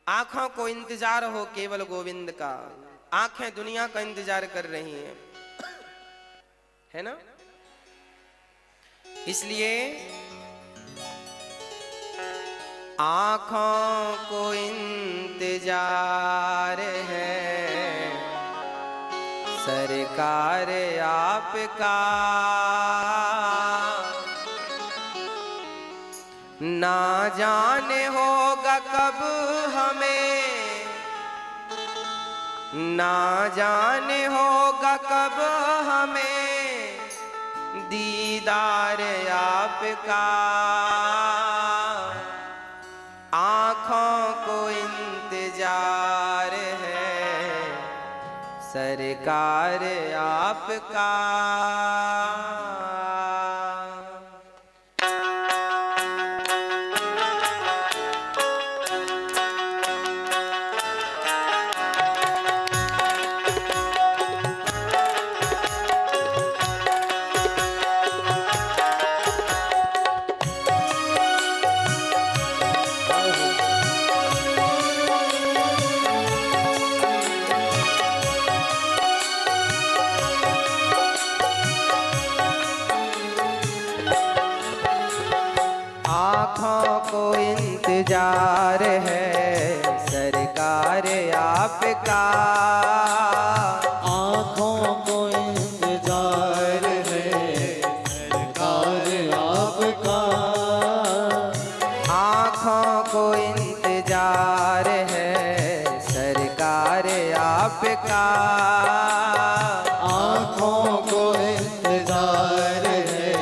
आंखों को इंतजार हो केवल गोविंद का, आंखें दुनिया का इंतजार कर रही हैं, है ना। इसलिए आंखों को इंतजार है सरकार आपका, ना जाने होगा कब हमें, ना जाने होगा कब हमें दीदार आपका। आँखों को इंतजार है सरकार आपका। आँखों को इंतजार है सरकार आपका, आँखों को इंतजार है सरकार आपका, आँखों को इंतजार है सरकार आपका, आँखों को इंतजार है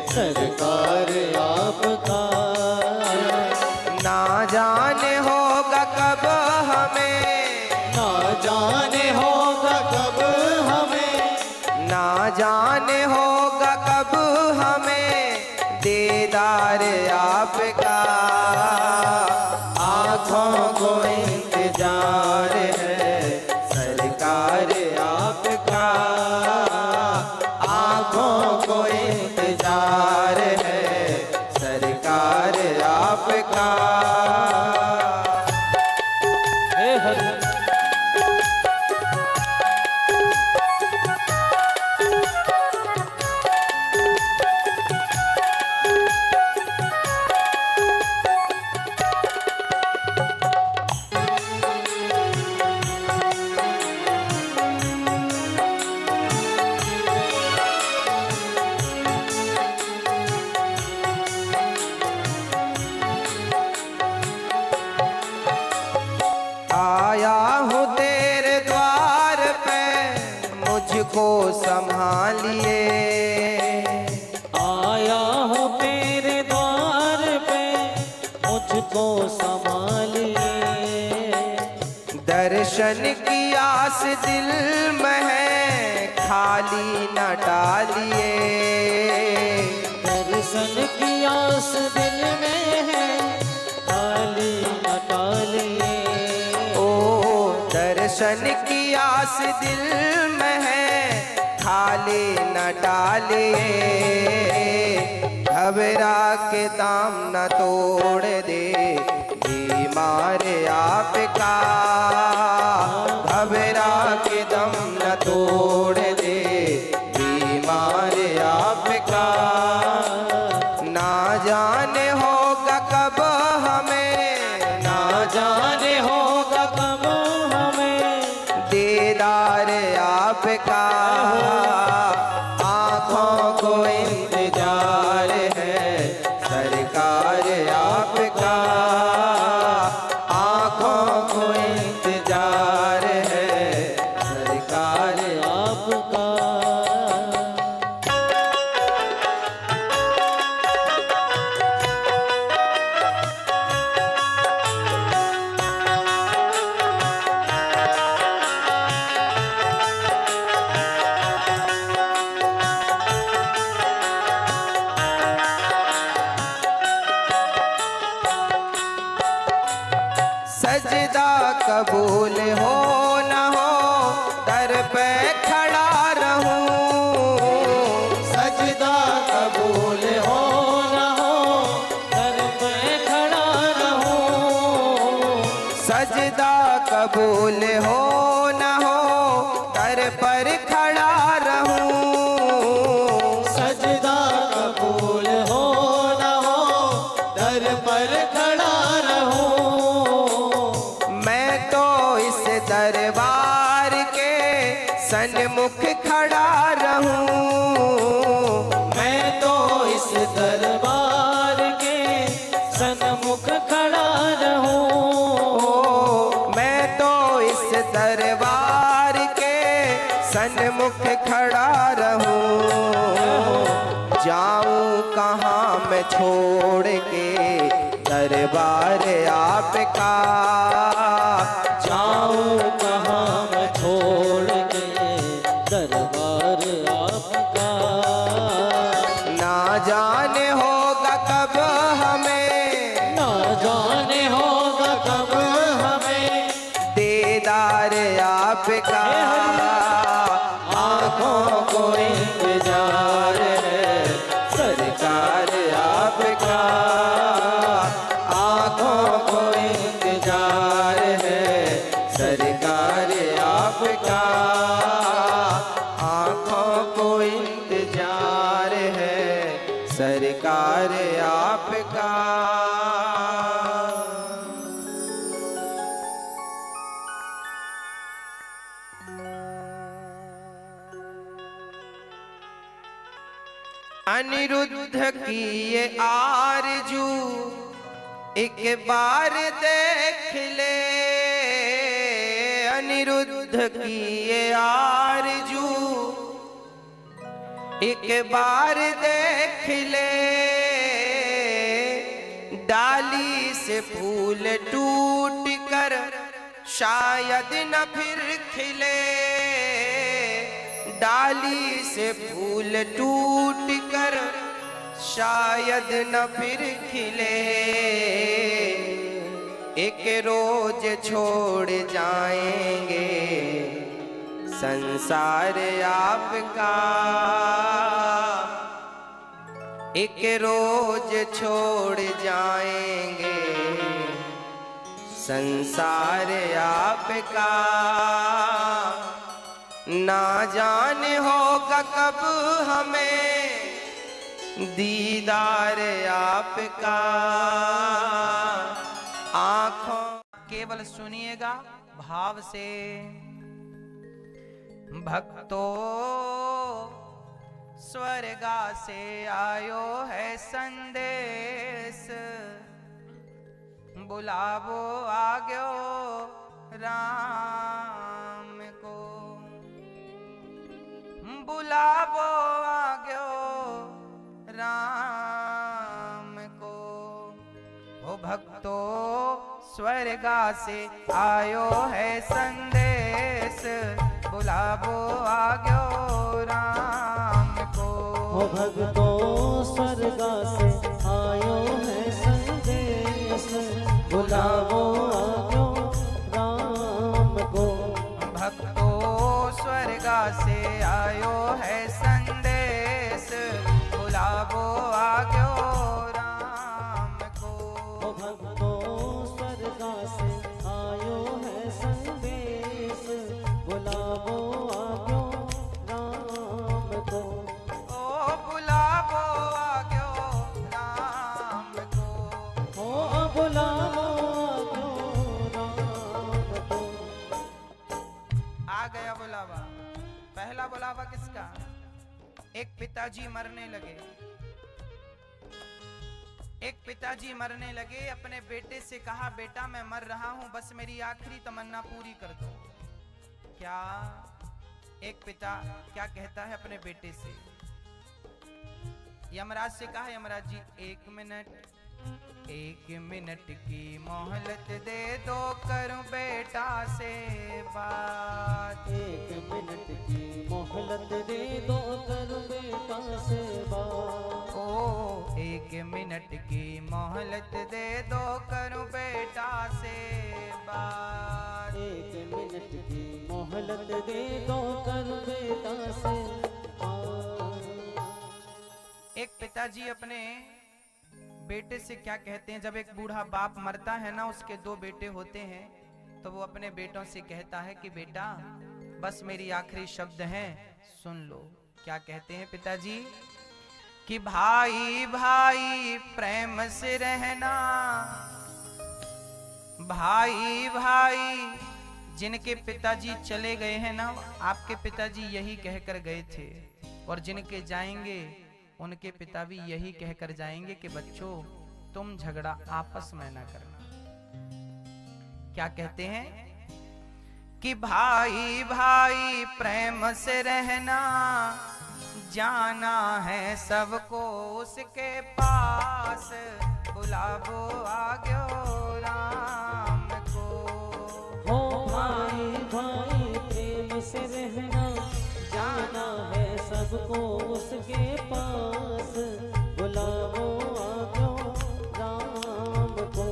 सरकार आपका। ना जाने होगा कब हमें, ना जाने होगा कब हमें, ना जाने होगा कब हमें दीदार आपका। आँखों को इंतजार है सरकार आपका, आँखों को इंतजार है सरकार आपका। हे हरि आया हूँ तेरे द्वार पे मुझको संभालिए, आया हूँ तेरे द्वार पे मुझको संभालिए, दर्शन की आस दिल में है खाली न टालिए, दर्शन की आस दिल में है खाली न टालिए, दर्शन की आस दिल में है खाली न टालिए। घबरा के दाम न तोड़ दे बीमार आपका, घबरा के दम न तोड़ दे बीमार आपका। ना जाने होगा कब हमें, ना जाने होगा कब हमें दीदार आपका। आँखों को इंतजार है सरकार आपका, आँखों को इंतजार है सरकार आपका। सजदा कबूल हो न हो दर पे खड़ा रहूं, सजदा कबूल हो न हो दर पे खड़ा रहूं, सजदा कबूल हो न हो दर पर खड़ा रहूं, सजदा कबूल हो न हो दर पर खड़ा रहूं। मैं तो इस दरबार के सन्मुख खड़ा रहूं, मैं तो इस दरबार के सन्मुख खड़ा रहूं। मैं तो इस दरबार के सन्मुख खड़ा रहूं। जाऊं कहाँ मैं छोड़ के दरबार आपका, जाऊं कहाँ मैं छोड़ के दरबार आपका। ना जाने होगा कब हमें, ना जाने होगा कब हमें दीदार आपका। आँखों को इंतजार है सरकार आपका, आँखों को इंतजार है सरकार आपका, आँखों को इंतजार है सरकार आपका। अनिरुद्ध की ये आरजू एक बार देख ले, अनिरुद्ध की ये आरजू एक बार देख ले। डाली से फूल टूट कर शायद न फिर खिले, डाली से फूल टूट कर शायद न फिर खिले। एक रोज छोड़ जाएंगे संसार आपका, एक रोज छोड़ जाएंगे संसार आपका। ना जाने होगा कब हमें दीदार आपका। आँखों केवल सुनिएगा भाव से। भक्तों स्वर्गा से आयो है संदेश, बुलावो आग्यो राम को, बुलावो आग्यो राम को। ओ भक्तों स्वर्गा से आयो है संदेश, बुलावो आग्यो राम को। ओ भक्तों स्वर्गा से आयो है संदेश, बुलावो आग्यो राम को। भक्तों स्वर्गा से आयो है संदेश, बुलावो आग्यो राम को। ओ भक्तों स्वर्गा से आयो है संदेश, बुलावो आग्यो राम को। ओ बुलावो आग्यो राम को, ओ बुलावो आग्यो राम को। आ गया बुलावा। पहला बुलावा किसका? एक पिताजी मरने लगे, एक पिताजी मरने लगे। अपने बेटे से कहा, बेटा मैं मर रहा हूं, बस मेरी आखिरी तमन्ना पूरी कर दो। क्या एक पिता क्या कहता है अपने बेटे से? यमराज से कहा, यमराज जी एक मिनट की मोहलत दे दो, करूं बेटा से बात। एक मिनट की मोहलत दे दो, करूं बेटा से बात। ओ एक मिनट की मोहलत दे दो, करूं बेटा से बात। एक मिनट की मोहलत दे दो, करूं बेटा से बात। एक पिताजी अपने बेटे से क्या कहते हैं, जब एक बूढ़ा बाप मरता है ना, उसके 2 बेटे होते हैं, तो वो अपने बेटों से कहता है कि बेटा बस मेरी आखिरी शब्द हैं, सुन लो। क्या कहते हैं पिताजी कि भाई भाई प्रेम से रहना, भाई भाई। जिनके पिताजी चले गए हैं ना, आपके पिताजी यही कहकर गए थे, और जिनके जाएंगे उनके पिता भी यही कहकर जाएंगे कि बच्चों तुम झगड़ा आपस में ना करना। क्या कहते हैं कि भाई भाई प्रेम से रहना, जाना है सबको उसके पास, बुलावो आग्यो राम को। हो भाई भाई प्रेम से रहना, जाना है सबको उसके पास, बुलावो आग्यो राम को।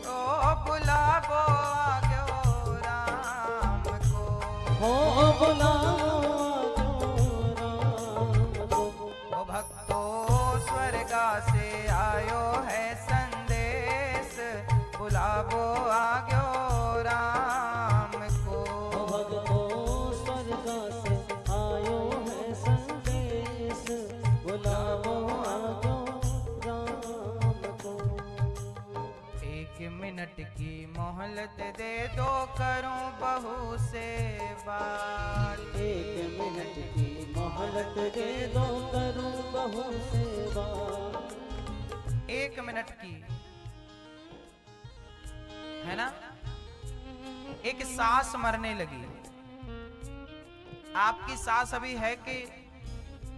ओ बुलावो आग्यो राम को, हो बुलावो आग्यो राम को। ओ भक्तो स्वर्गा से आयो है संदेश, बुलावो आग्यो राम को। भगतो स्वर्गा से आयो है संदेश, बुलावो आग्यो राम को। 1 मिनट की मोहलत दे दो, करूं बहू से बात। 1 मिनट की मोहलत दे दो, करूं बहू से बात। 1 मिनट की है ना। एक सास मरने लगी, आपकी सास अभी है कि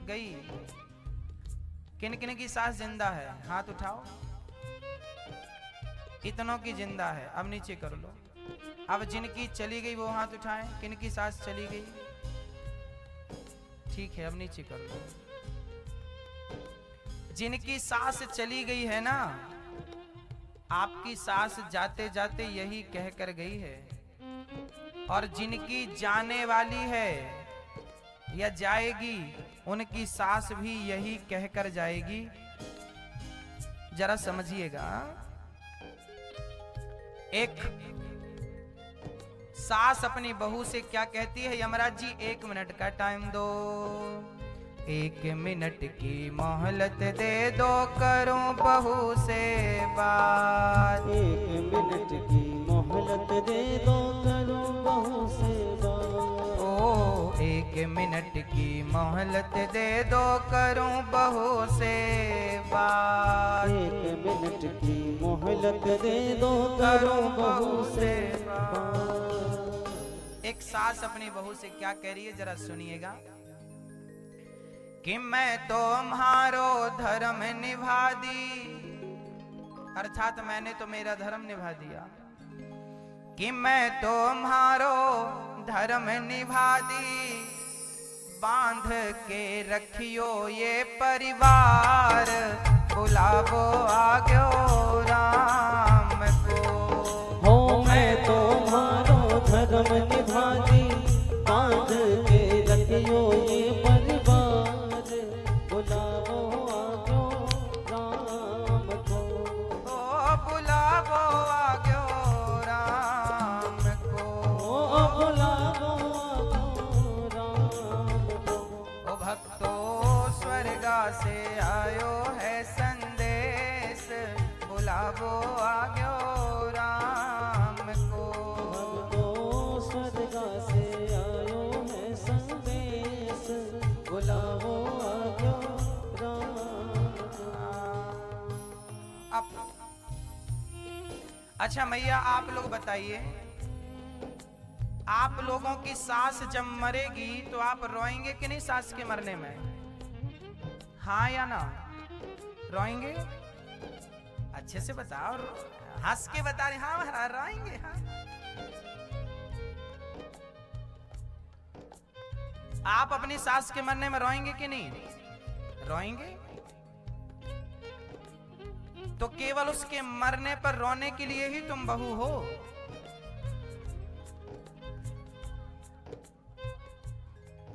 गई? किन किन की सास जिंदा है, हाथ उठाओ। इतनों की जिंदा है, अब नीचे कर लो। अब जिनकी चली गई वो हाथ उठाएं, किन की सास चली गई? ठीक है, अब नीचे कर लो। जिनकी सास चली गई है ना, आपकी सास जाते जाते यही कहकर गई है, और जिनकी जाने वाली है या जाएगी, उनकी सास भी यही कहकर जाएगी। जरा समझिएगा। एक सास अपनी बहू से क्या कहती है, यमराज जी 1 मिनट का टाइम दो, 1 मिनट की मोहलत दे दो, करूं बहू से बात। 1 मिनट की मोहलत दे दो, करूं बहू से बात। ओ 1 मिनट की मोहलत दे दो, करूं बहू से बात। 1 मिनट की मोहलत दे दो, करूं बहू से बात। एक सास अपनी बहू से क्या कह रही है, जरा सुनिएगा। कि मैं तुम्हारो धर्म निभा दी, अर्थात मैंने तो मेरा धर्म निभा दिया। कि मैं तुम्हारो धर्म निभा दी, बांध के रखियो ये परिवार, बुलावो आग्यो राम को। हो मैं तुम्हारो धर्म निभा दी, बांध के रखियो ये परिवार, बुलावो आग्यो राम को। ओ बुलावो आग्यो राम को। ओ बुलावो आग्यो राम को। ओ भक्तो स्वर्गा से आयो है संदेश, बुलावो आग्यो राम को। भक्तो स्वर्गा से आयो है संदेश, बुलावो आग्यो राम को। अब अच्छा मैया, आप लोग बताइए, आप लोगों की सास जब मरेगी तो आप रोएंगे कि नहीं सास के मरने में? हाँ या ना? रोएंगे? अच्छे से बताओ, हंस के बता रहे। हाँ रोएंगे। हाँ आप अपनी सास के मरने में रोएंगे कि नहीं? रोएंगे। तो केवल उसके मरने पर रोने के लिए ही तुम बहू हो?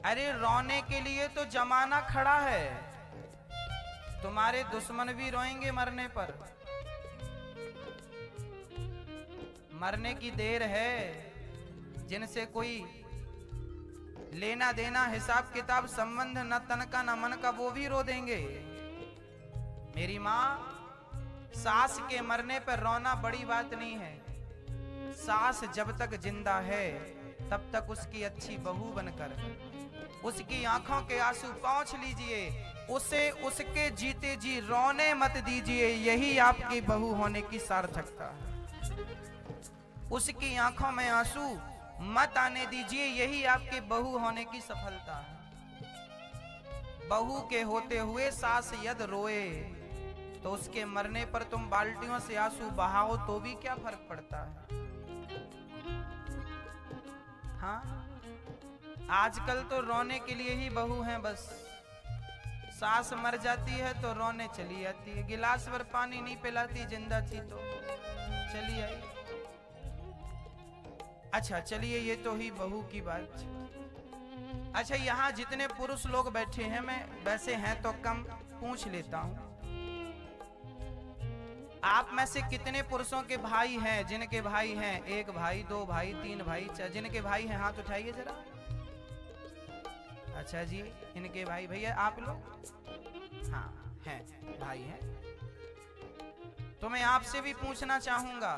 अरे रोने के लिए तो जमाना खड़ा है। तुम्हारे दुश्मन भी रोएंगे मरने पर। मरने की देर है, जिनसे कोई लेना देना हिसाब किताब संबंध न तन का न मन का, वो भी रो देंगे। मेरी माँ, सास के मरने पर रोना बड़ी बात नहीं है। सास जब तक जिंदा है तब तक उसकी अच्छी बहू बनकर उसकी आंखों के आंसू पोंछ लीजिए, उसे उसके जीते जी रोने मत दीजिए। यही आपकी बहू होने की सार्थकता है। उसकी आंखों में आंसू मत आने दीजिए, यही आपके बहू होने की सफलता है। बहू के होते हुए सास यदि रोए तो उसके मरने पर तुम बाल्टियों से आंसू बहाओ तो भी क्या फर्क पड़ता है। हाँ, आजकल तो रोने के लिए ही बहू हैं बस। सास मर जाती है तो रोने चली जाती है, गिलास भर पानी नहीं पिलाती, जिंदा थी तो चली आई। अच्छा चलिए, ये तो ही बहू की बात। अच्छा, यहाँ जितने पुरुष लोग बैठे हैं, मैं वैसे हैं तो कम पूछ लेता हूँ, आप में से कितने पुरुषों के भाई हैं, जिनके भाई हैं, एक भाई, दो भाई, तीन भाई, जिनके भाई हैं हाथ उठाइए जरा। अच्छा जी, इनके भाई, भैया आप लोग? हाँ हैं, भाई हैं। तो मैं आपसे भी पूछना चाहूंगा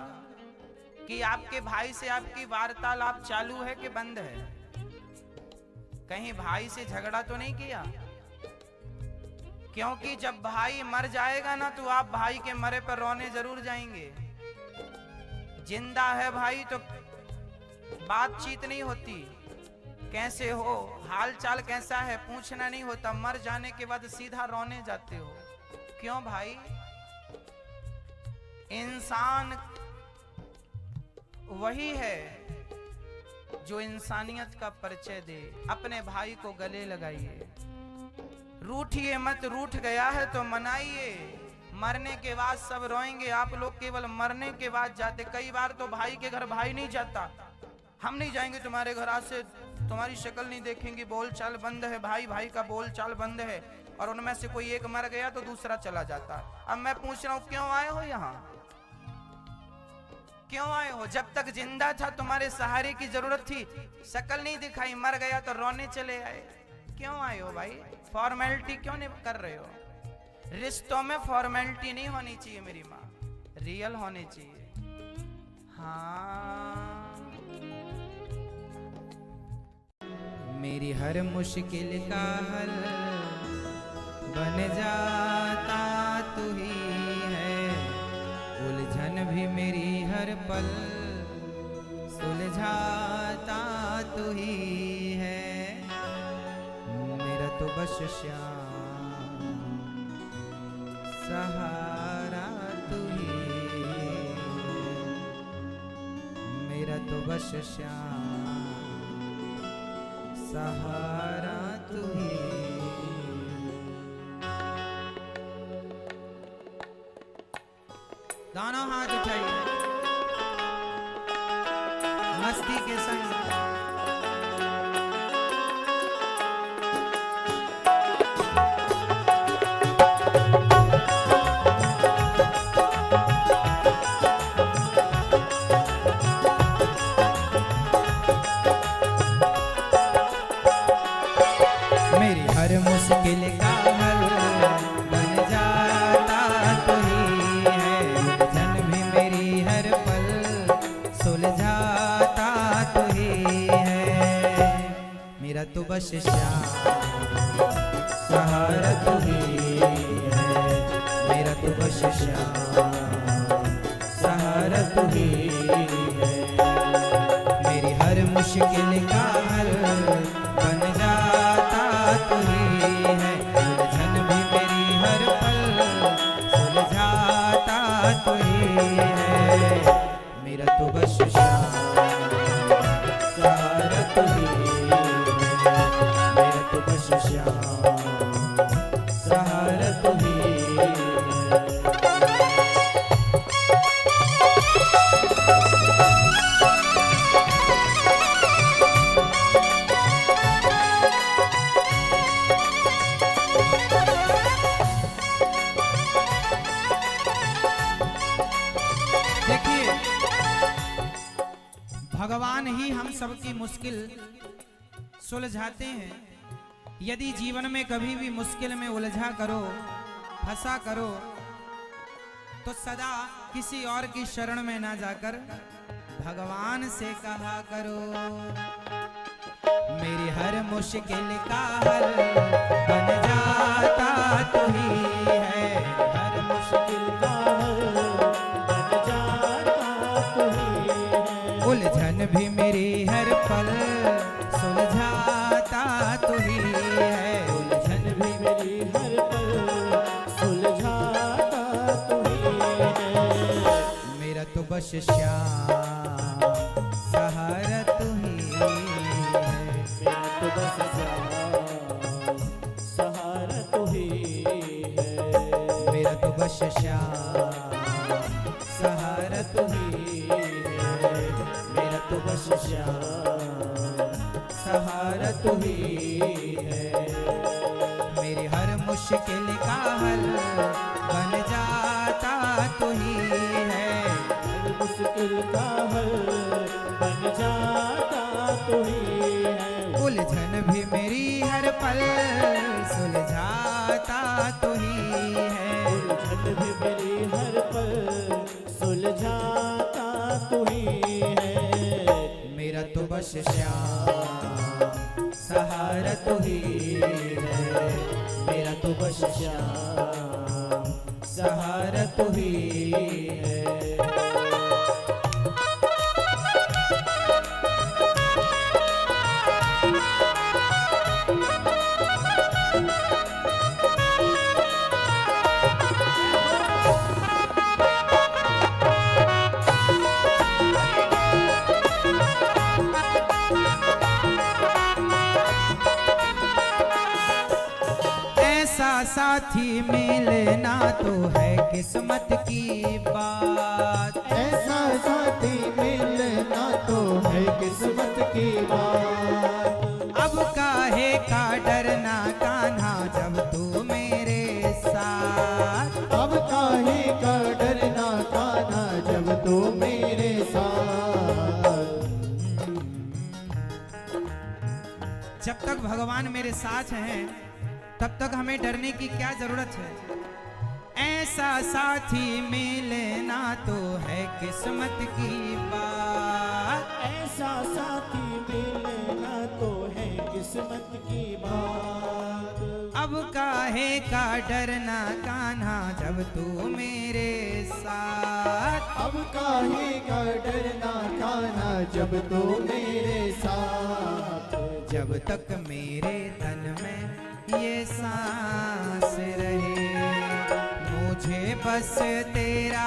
कि आपके भाई से आपकी वार्तालाप चालू है कि बंद है? कहीं भाई से झगड़ा तो नहीं किया? क्योंकि जब भाई मर जाएगा ना तो आप भाई के मरे पर रोने जरूर जाएंगे। जिंदा है भाई तो बातचीत नहीं होती, कैसे हो, हाल चाल कैसा है, पूछना नहीं होता। मर जाने के बाद सीधा रोने जाते हो। क्यों भाई? इंसान वही है जो इंसानियत का परिचय दे। अपने भाई को गले लगाइए, रूठिए मत, रूठ गया है तो मनाइए। मरने के बाद सब रोएंगे, आप लोग केवल मरने के बाद जाते। कई बार तो भाई के घर भाई नहीं जाता, हम नहीं जाएंगे तुम्हारे घर, आज से तुम्हारी शक्ल नहीं देखेंगे, बोलचाल बंद है, भाई भाई का बोलचाल बंद है। और उनमें से कोई एक मर गया तो दूसरा चला जाता। अब मैं पूछ रहा हूं, क्यों आए हो यहाँ? क्यों आए हो? जब तक जिंदा था तुम्हारे सहारे की जरूरत थी, शक्ल नहीं दिखाई, मर गया तो रोने चले आए। क्यों आए हो भाई? फॉर्मेलिटी क्यों नहीं कर रहे हो? रिश्तों में फॉर्मेलिटी नहीं होनी चाहिए मेरी माँ, रियल होनी चाहिए। हाँ, मेरी हर मुश्किल का हल बन जाता तू ही है, उलझन भी मेरी हर पल सुलझाता तू ही है। मेरा तो बस श्याम सहारा तू ही, मेरा तो बस श्याम सहारा तू ही। दोनों हाथ उठाइए मस्ती के संग। मेरी हर मुश्किल का हल बन जाता तू ही है, उलझन भी मेरी हर पल सुलझाता तू ही है। मेरा तो बस श्याम सहारा तू ही है, मेरा तो बस श्याम सहारा तू ही है। मेरी हर मुश्किल का हल बन जाता तू ही है, उलझन भी मेरी हर पल सुलझाता तू ही है। मेरा तो बस श्याम सहारा तू ही है, मेरा तो बस श्याम सहारा तू ही है। भगवान ही हम सबकी मुश्किल सुलझाते हैं। यदि जीवन में कभी भी मुश्किल में उलझा करो, फंसा करो, तो सदा किसी और की शरण में ना जाकर भगवान से कहा करो, मेरी हर मुश्किल का हल बन जाता तू ही है। हर मुश्किल का हल बन जाता तू ही है। उलझन भी मेरी हर पल सुलझाता तू ही है। उलझन भी मेरी हर पल सुलझाता तू ही है। मेरा तो बस श्याम सहारा तू ही है। मेरा तो बस श्याम सहारा तू ही है। मेरा तो बस श्याम सहारा तू ही है। मेरा तो बस श्याम सहारा तू ही है। मेरी हर मुश्किल का हल बन जाता तू ही है। हर मुश्किल का हल बन जाता तू ही है। उलझन भी मेरी हर पल सुलझाता तू ही है। उलझन भी मेरी हर पल सुलझाता तू ही है। मेरा तो बस श्याम सहारा तू ही है। मेरा तो बस श्याम सहारा तू ही है। ऐसा साथी मिलना तो है किस्मत की बात। ऐसा साथी मिलना तो है किस्मत की बात। अब काहे का डरना कान्हा जब तू मेरे साथ। अब काहे का डरना कान्हा जब तू मेरे साथ। जब तक भगवान मेरे साथ हैं तब तक हमें डरने की क्या जरूरत है। ऐसा साथी मिलना तो है किस्मत की बात। ऐसा साथी मिलना तो है किस्मत की बात। अब काहे का डरना कान्हा जब तू मेरे साथ। अब काहे का डरना कान्हा जब तू मेरे साथ। जब तक मेरे तन में ये सांस रहे, मुझे बस तेरा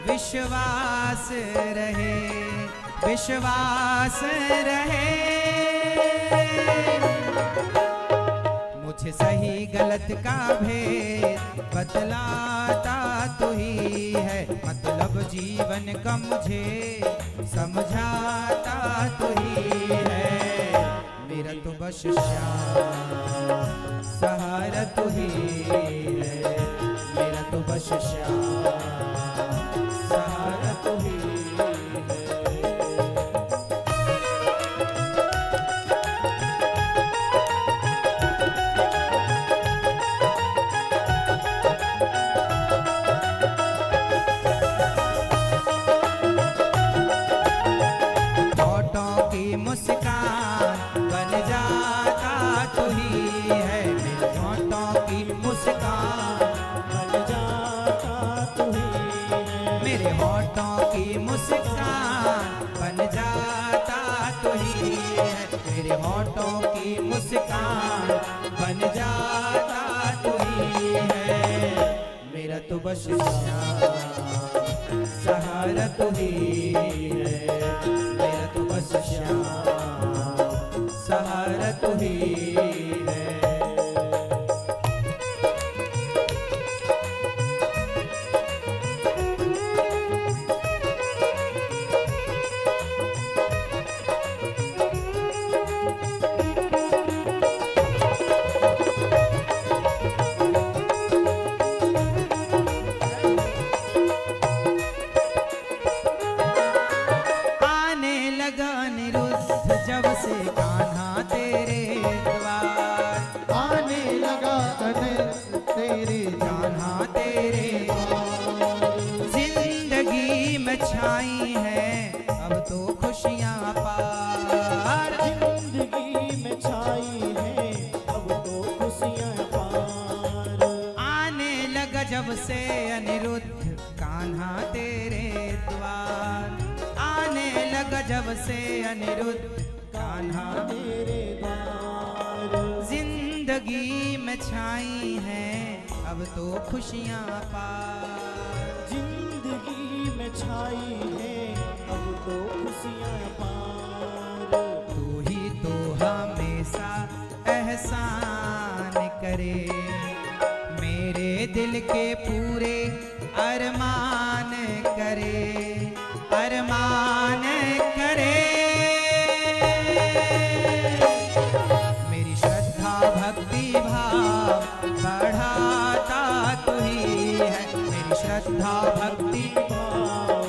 विश्वास रहे, विश्वास रहे। मुझे सही गलत का भेद बतलाता तू ही है। मतलब जीवन का मुझे समझाता तू ही है। मेरा तो बस श्याम सहारा तू ही है। मेरा तो बस श्याम सहारा तू ही है। होठों की मुस्कान बन जाता तू ही है। मेरे होठों की मुस्कान बन जाता तू ही है। मेरे होठों की मुस्कान बन जाता तू ही है। मेरे होठों की मुस्कान बन जाता तू ही है। मेरा तो बस श्याम सहारा तू ही है। मेरा तो बस श्याम सहारा तू ही है। अनिरुद्ध जब से कान्हा तेरे द्वार, आने लगा अनिरुद्ध तेरे कान्हा तेरे जिंदगी में छाई है अब तो खुशियां पार, जिंदगी में छाई है अब तो खुशियां पार। आने लगा जब से अनिरुद्ध कान्हा तेरे द्वार, आने लगा जब से अनिरुद्ध कान्हा तेरे द्वार, जिंदगी में छाई है अब तो खुशियां पार, जिंदगी में छाई है अब तो खुशियां पार। तू ही तो हमेशा एहसान करे, मेरे दिल के पूरे अरमान करे, अरमान करे। मेरी श्रद्धा भक्ति भाव बढ़ाता तू ही है, मेरी श्रद्धा भक्ति भाव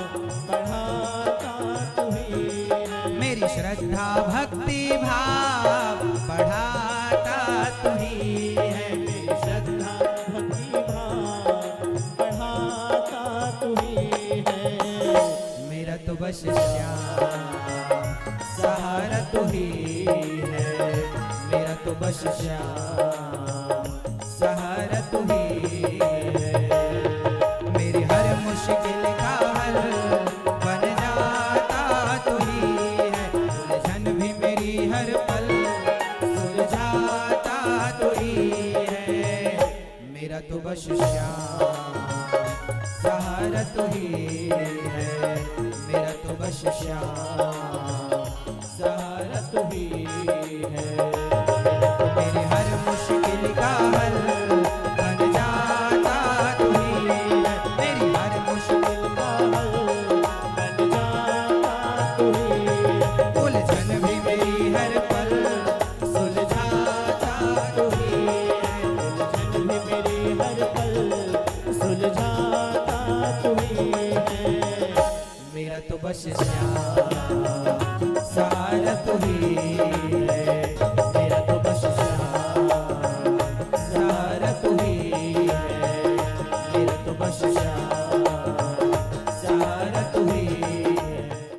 बढ़ाता तू ही है, मेरी श्रद्धा भक्ति भाव बढ़ाता तू ही है, मेरी श्रद्धा भक्ति भाव बढ़ाता तू ही है। मेरा तो बस श्याम सहारा तू ही है, मेरा तो बस श्याम सहारा तू ही है, मेरी हर मुश्किल का हल बन जाता तू ही है, उलझन भी मेरी हर पल सुलझाता तू ही है, मेरा तो बस श्याम सहारा तू ही है, मेरा तो बस श्याम